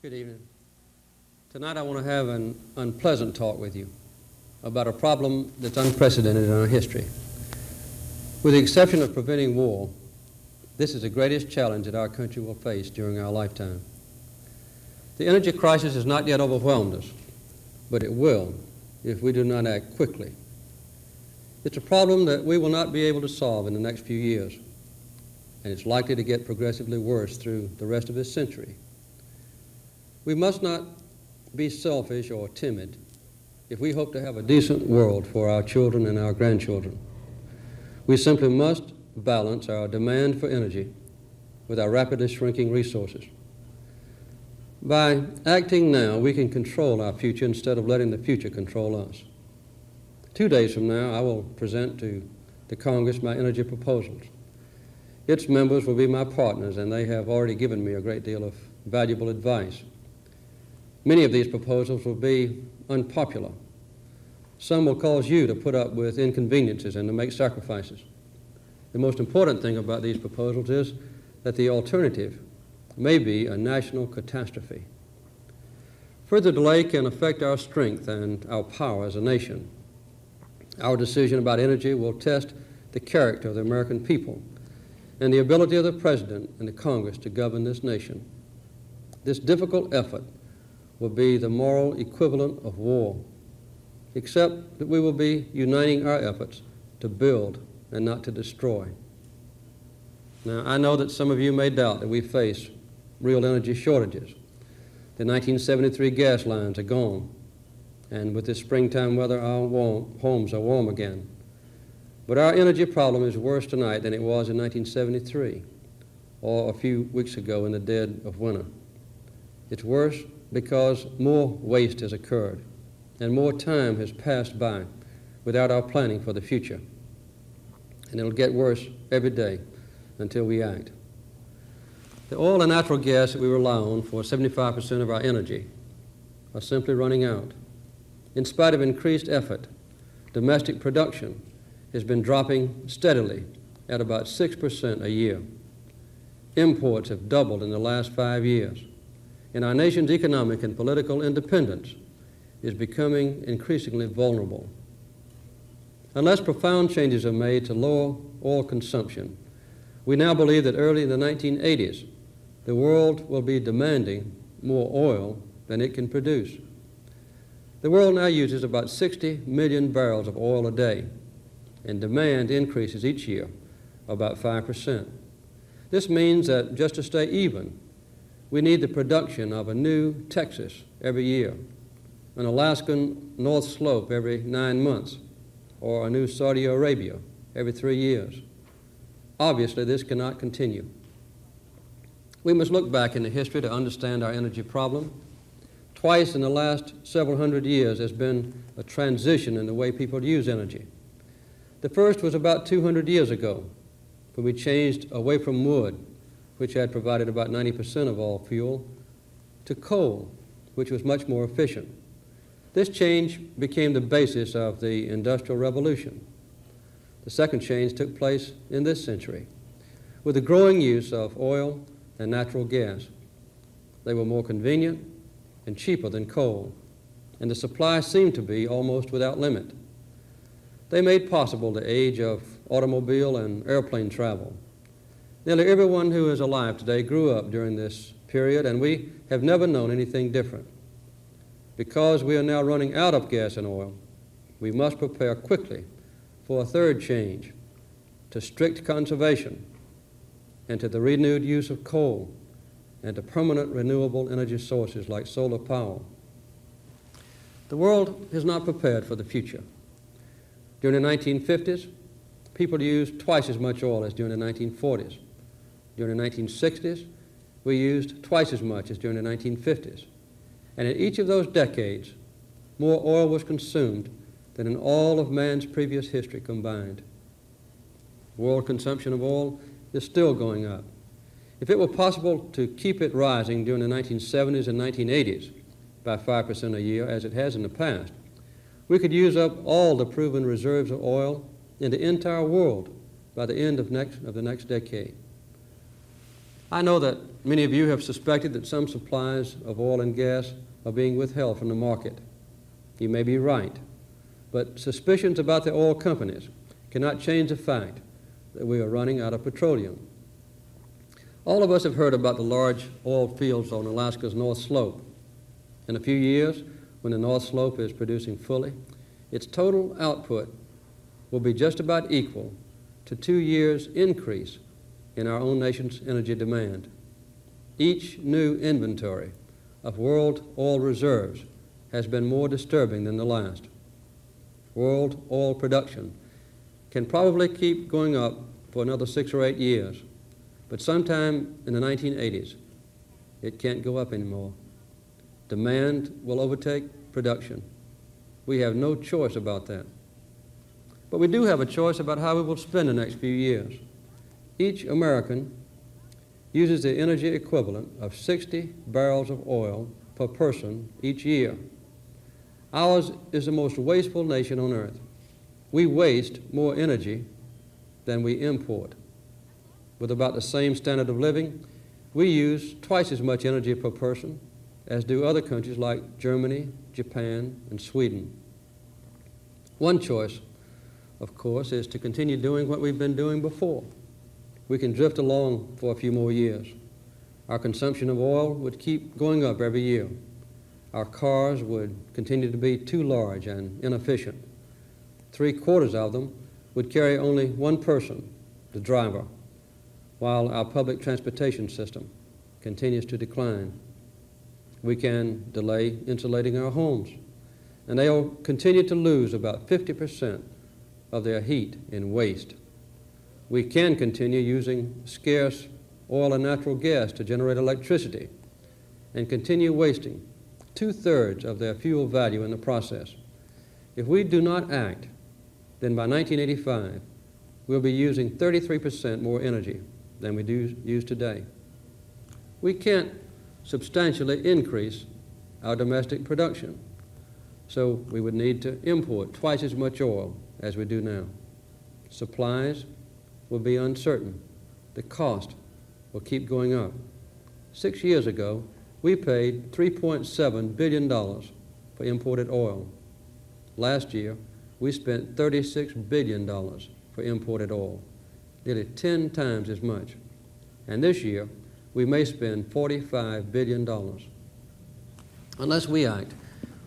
Good evening. Tonight I want to have an unpleasant talk with you about a problem that's unprecedented in our history. With the exception of preventing war, this is the greatest challenge that our country will face during our lifetime. The energy crisis has not yet overwhelmed us, but it will if we do not act quickly. It's a problem that we will not be able to solve in the next few years, and it's likely to get progressively worse through the rest of this century. We must not be selfish or timid if we hope to have a decent world for our children and our grandchildren. We simply must balance our demand for energy with our rapidly shrinking resources. By acting now, we can control our future instead of letting the future control us. 2 days from now, I will present to the Congress my energy proposals. Its members will be my partners, and they have already given me a great deal of valuable advice. Many of these proposals will be unpopular. Some will cause you to put up with inconveniences and to make sacrifices. The most important thing about these proposals is that the alternative may be a national catastrophe. Further delay can affect our strength and our power as a nation. Our decision about energy will test the character of the American people and the ability of the President and the Congress to govern this nation. This difficult effort will be the moral equivalent of war, except that we will be uniting our efforts to build and not to destroy. Now, I know that some of you may doubt that we face real energy shortages. The 1973 gas lines are gone, and with this springtime weather, our homes are warm again. But our energy problem is worse tonight than it was in 1973 or a few weeks ago in the dead of winter. It's worse because more waste has occurred and more time has passed by without our planning for the future. And it'll get worse every day until we act. The oil and natural gas that we rely on for 75% of our energy are simply running out. In spite of increased effort, domestic production has been dropping steadily at about 6% a year. Imports have doubled in the last 5 years. And our nation's economic and political independence is becoming increasingly vulnerable. Unless profound changes are made to lower oil consumption, we now believe that early in the 1980s, the world will be demanding more oil than it can produce. The world now uses about 60 million barrels of oil a day, and demand increases each year about 5%. This means that just to stay even, we need the production of a new Texas every year, an Alaskan North Slope every 9 months, or a new Saudi Arabia every 3 years. Obviously, this cannot continue. We must look back into history to understand our energy problem. Twice in the last several hundred years, there's been a transition in the way people use energy. The first was about 200 years ago, when we changed away from wood, which had provided about 90% of all fuel, to coal, which was much more efficient. This change became the basis of the Industrial Revolution. The second change took place in this century, with the growing use of oil and natural gas. They were more convenient and cheaper than coal, and the supply seemed to be almost without limit. They made possible the age of automobile and airplane travel. Nearly everyone who is alive today grew up during this period, and we have never known anything different. Because we are now running out of gas and oil, we must prepare quickly for a third change, to strict conservation, and to the renewed use of coal, and to permanent renewable energy sources like solar power. The world is not prepared for the future. During the 1950s, people used twice as much oil as during the 1940s. During the 1960s, we used twice as much as during the 1950s. And in each of those decades, more oil was consumed than in all of man's previous history combined. World consumption of oil is still going up. If it were possible to keep it rising during the 1970s and 1980s by 5% a year, as it has in the past, we could use up all the proven reserves of oil in the entire world by the end of the next decade. I know that many of you have suspected that some supplies of oil and gas are being withheld from the market. You may be right, but suspicions about the oil companies cannot change the fact that we are running out of petroleum. All of us have heard about the large oil fields on Alaska's North Slope. In a few years, when the North Slope is producing fully, its total output will be just about equal to 2 years' increase in our own nation's energy demand. Each new inventory of world oil reserves has been more disturbing than the last. World oil production can probably keep going up for another 6 or 8 years, but sometime in the 1980s, it can't go up anymore. Demand will overtake production. We have no choice about that. But we do have a choice about how we will spend the next few years. Each American uses the energy equivalent of 60 barrels of oil per person each year. Ours is the most wasteful nation on earth. We waste more energy than we import. With about the same standard of living, we use twice as much energy per person as do other countries like Germany, Japan, and Sweden. One choice, of course, is to continue doing what we've been doing before. We can drift along for a few more years. Our consumption of oil would keep going up every year. Our cars would continue to be too large and inefficient. 3/4 of them would carry only one person, the driver, while our public transportation system continues to decline. We can delay insulating our homes, and they will continue to lose about 50% of their heat in waste. We can continue using scarce oil and natural gas to generate electricity and continue wasting 2/3 of their fuel value in the process. If we do not act, then by 1985, we'll be using 33% more energy than we do use today. We can't substantially increase our domestic production, so we would need to import twice as much oil as we do now. Supplies will be uncertain. The cost will keep going up. 6 years ago, we paid $3.7 billion for imported oil. Last year, we spent $36 billion for imported oil, nearly 10 times as much. And this year, we may spend $45 billion. Unless we act,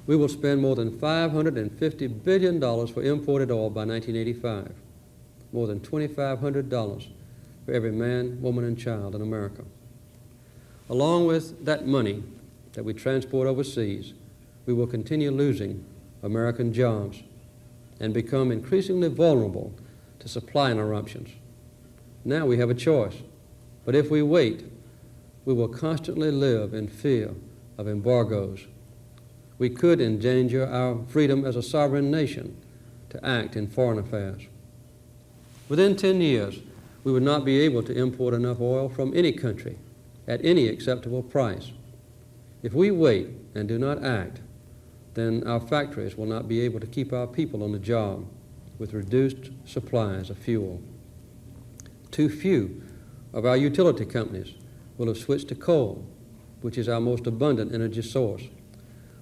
we will spend more than $550 billion for imported oil by 1985, more than $2,500 for every man, woman, and child in America. Along with that money that we transport overseas, we will continue losing American jobs and become increasingly vulnerable to supply interruptions. Now we have a choice, but if we wait, we will constantly live in fear of embargoes. We could endanger our freedom as a sovereign nation to act in foreign affairs. Within 10 years, we would not be able to import enough oil from any country at any acceptable price. If we wait and do not act, then our factories will not be able to keep our people on the job with reduced supplies of fuel. Too few of our utility companies will have switched to coal, which is our most abundant energy source.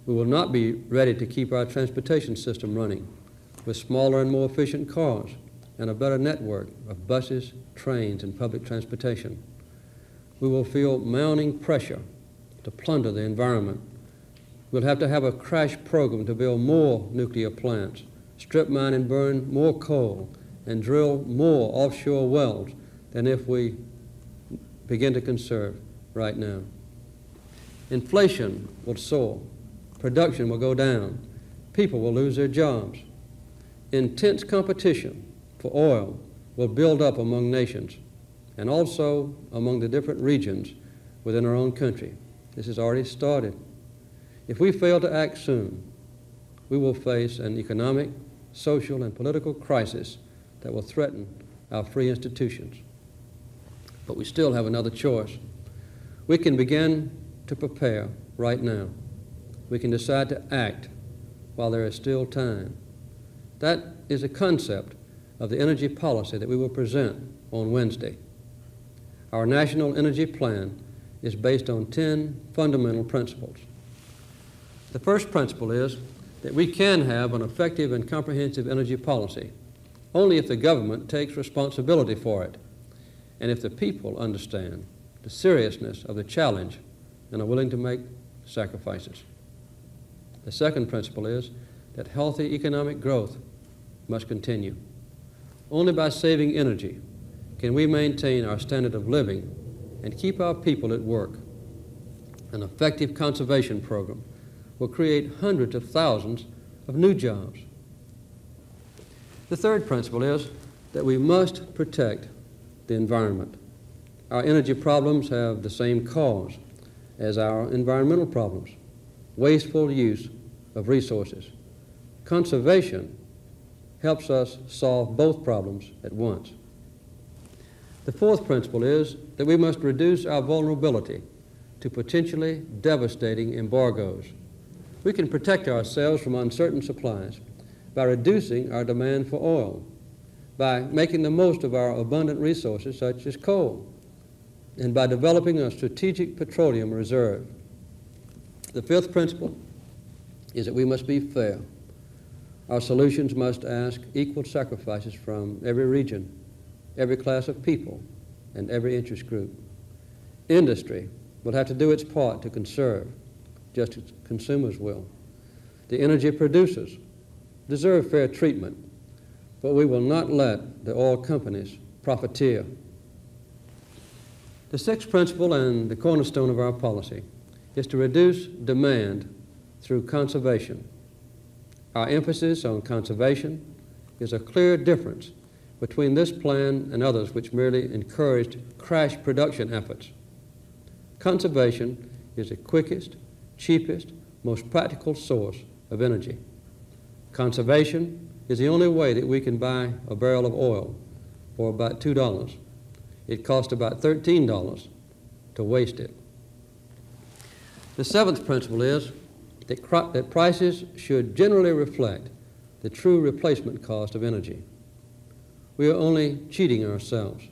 We will not be ready to keep our transportation system running with smaller and more efficient cars and a better network of buses, trains, and public transportation. We will feel mounting pressure to plunder the environment. We'll have to have a crash program to build more nuclear plants, strip mine and burn more coal, and drill more offshore wells than if we begin to conserve right now. Inflation will soar. Production will go down. People will lose their jobs. Intense competition for oil will build up among nations and also among the different regions within our own country. This has already started. If we fail to act soon, we will face an economic, social, and political crisis that will threaten our free institutions. But we still have another choice. We can begin to prepare right now. We can decide to act while there is still time. That is a concept of the energy policy that we will present on Wednesday. Our national energy plan is based on 10 fundamental principles. The first principle is that we can have an effective and comprehensive energy policy only if the government takes responsibility for it and if the people understand the seriousness of the challenge and are willing to make sacrifices. The second principle is that healthy economic growth must continue. Only by saving energy can we maintain our standard of living and keep our people at work. An effective conservation program will create hundreds of thousands of new jobs. The third principle is that we must protect the environment. Our energy problems have the same cause as our environmental problems: wasteful use of resources. Conservation helps us solve both problems at once. The fourth principle is that we must reduce our vulnerability to potentially devastating embargoes. We can protect ourselves from uncertain supplies by reducing our demand for oil, by making the most of our abundant resources such as coal, and by developing a strategic petroleum reserve. The fifth principle is that we must be fair. Our solutions must ask equal sacrifices from every region, every class of people, and every interest group. Industry will have to do its part to conserve, just as consumers will. The energy producers deserve fair treatment, but we will not let the oil companies profiteer. The sixth principle and the cornerstone of our policy is to reduce demand through conservation. Our emphasis on conservation is a clear difference between this plan and others which merely encouraged crash production efforts. Conservation is the quickest, cheapest, most practical source of energy. Conservation is the only way that we can buy a barrel of oil for about $2. It costs about $13 to waste it. The seventh principle is that prices should generally reflect the true replacement cost of energy. We are only cheating ourselves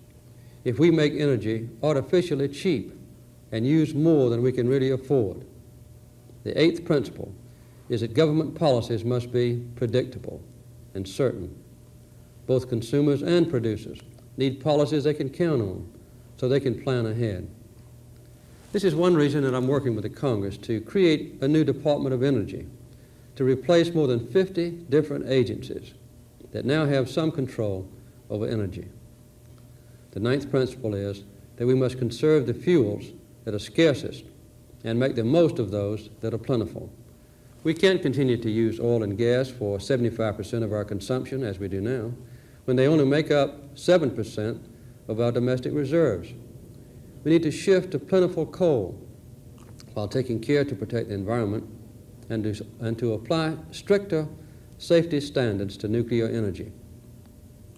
if we make energy artificially cheap and use more than we can really afford. The eighth principle is that government policies must be predictable and certain. Both consumers and producers need policies they can count on so they can plan ahead. This is one reason that I'm working with the Congress to create a new Department of Energy to replace more than 50 different agencies that now have some control over energy. The ninth principle is that we must conserve the fuels that are scarcest and make the most of those that are plentiful. We can't continue to use oil and gas for 75% of our consumption, as we do now, when they only make up 7% of our domestic reserves. We need to shift to plentiful coal while taking care to protect the environment and to apply stricter safety standards to nuclear energy.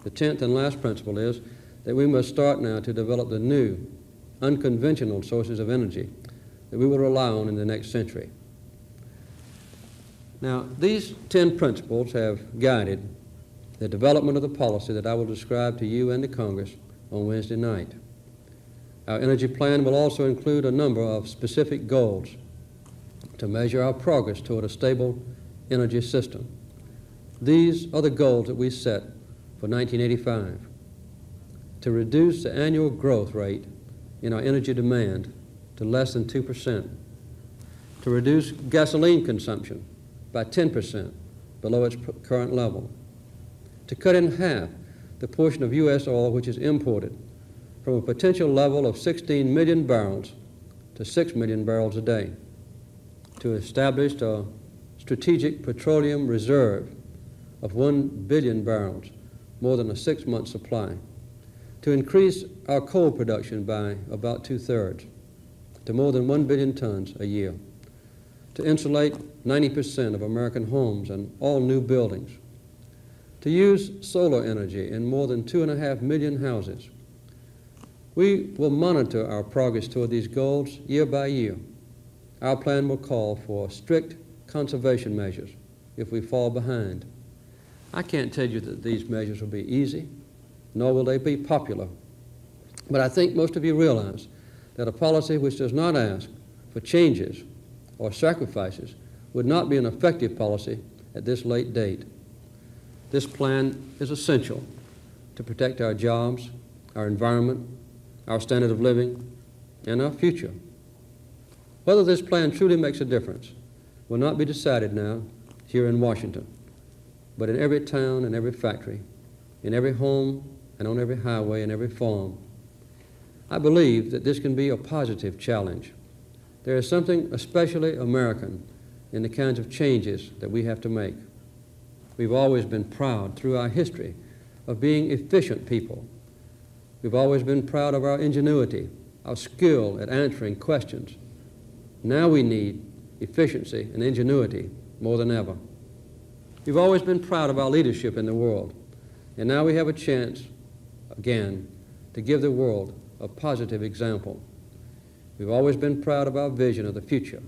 The 10th and last principle is that we must start now to develop the new, unconventional sources of energy that we will rely on in the next century. Now, these 10 principles have guided the development of the policy that I will describe to you and to Congress on Wednesday night. Our energy plan will also include a number of specific goals to measure our progress toward a stable energy system. These are the goals that we set for 1985: to reduce the annual growth rate in our energy demand to less than 2%, to reduce gasoline consumption by 10% below its current level, to cut in half the portion of U.S. oil which is imported from a potential level of 16 million barrels to 6 million barrels a day, to establish a strategic petroleum reserve of 1 billion barrels, more than a 6-month supply, to increase our coal production by about 2/3 to more than 1 billion tons a year, to insulate 90% of American homes and all new buildings, to use solar energy in more than 2.5 million houses. We will monitor our progress toward these goals year by year. Our plan will call for strict conservation measures if we fall behind. I can't tell you that these measures will be easy, nor will they be popular, But I think most of you realize that a policy which does not ask for changes or sacrifices would not be an effective policy at this late date. This plan is essential to protect our jobs, our environment, our standard of living, and our future. Whether this plan truly makes a difference will not be decided now here in Washington, but in every town and every factory, in every home and on every highway and every farm. I believe that this can be a positive challenge. There is something especially American in the kinds of changes that we have to make. We've always been proud through our history of being efficient people. We've always been proud of our ingenuity, our skill at answering questions. Now we need efficiency and ingenuity more than ever. We've always been proud of our leadership in the world, and now we have a chance, again, to give the world a positive example. We've always been proud of our vision of the future.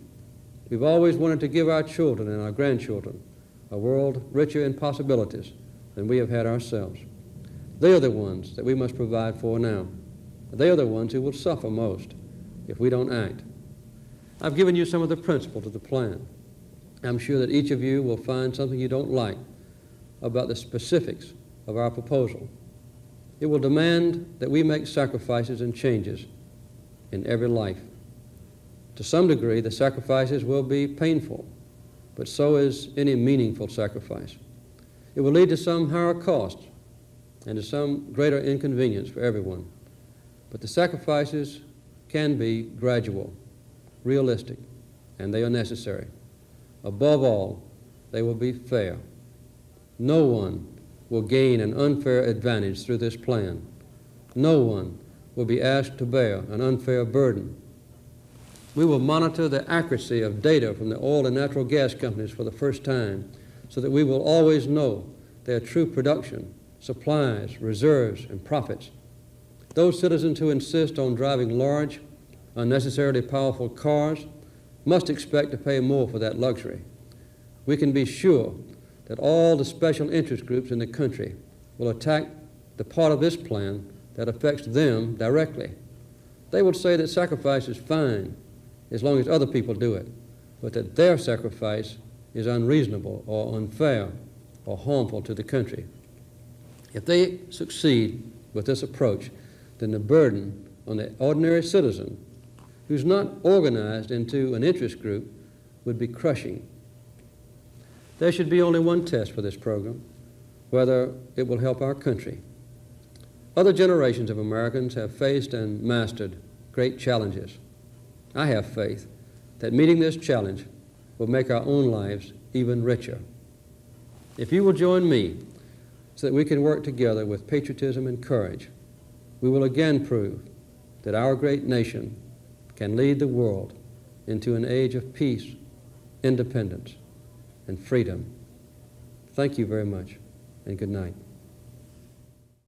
We've always wanted to give our children and our grandchildren a world richer in possibilities than we have had ourselves. They are the ones that we must provide for now. They are the ones who will suffer most if we don't act. I've given you some of the principles of the plan. I'm sure that each of you will find something you don't like about the specifics of our proposal. It will demand that we make sacrifices and changes in every life. To some degree, the sacrifices will be painful, but so is any meaningful sacrifice. It will lead to some higher costs and to some greater inconvenience for everyone. But the sacrifices can be gradual, realistic, and they are necessary. Above all, they will be fair. No one will gain an unfair advantage through this plan. No one will be asked to bear an unfair burden. We will monitor the accuracy of data from the oil and natural gas companies for the first time so that we will always know their true production, supplies, reserves, and profits. Those citizens who insist on driving large, unnecessarily powerful cars must expect to pay more for that luxury. We can be sure that all the special interest groups in the country will attack the part of this plan that affects them directly. They will say that sacrifice is fine as long as other people do it, but that their sacrifice is unreasonable or unfair or harmful to the country. If they succeed with this approach, then the burden on the ordinary citizen who's not organized into an interest group would be crushing. There should be only one test for this program, whether it will help our country. Other generations of Americans have faced and mastered great challenges. I have faith that meeting this challenge will make our own lives even richer. If you will join me so that we can work together with patriotism and courage, we will again prove that our great nation can lead the world into an age of peace, independence, and freedom. Thank you very much, and good night.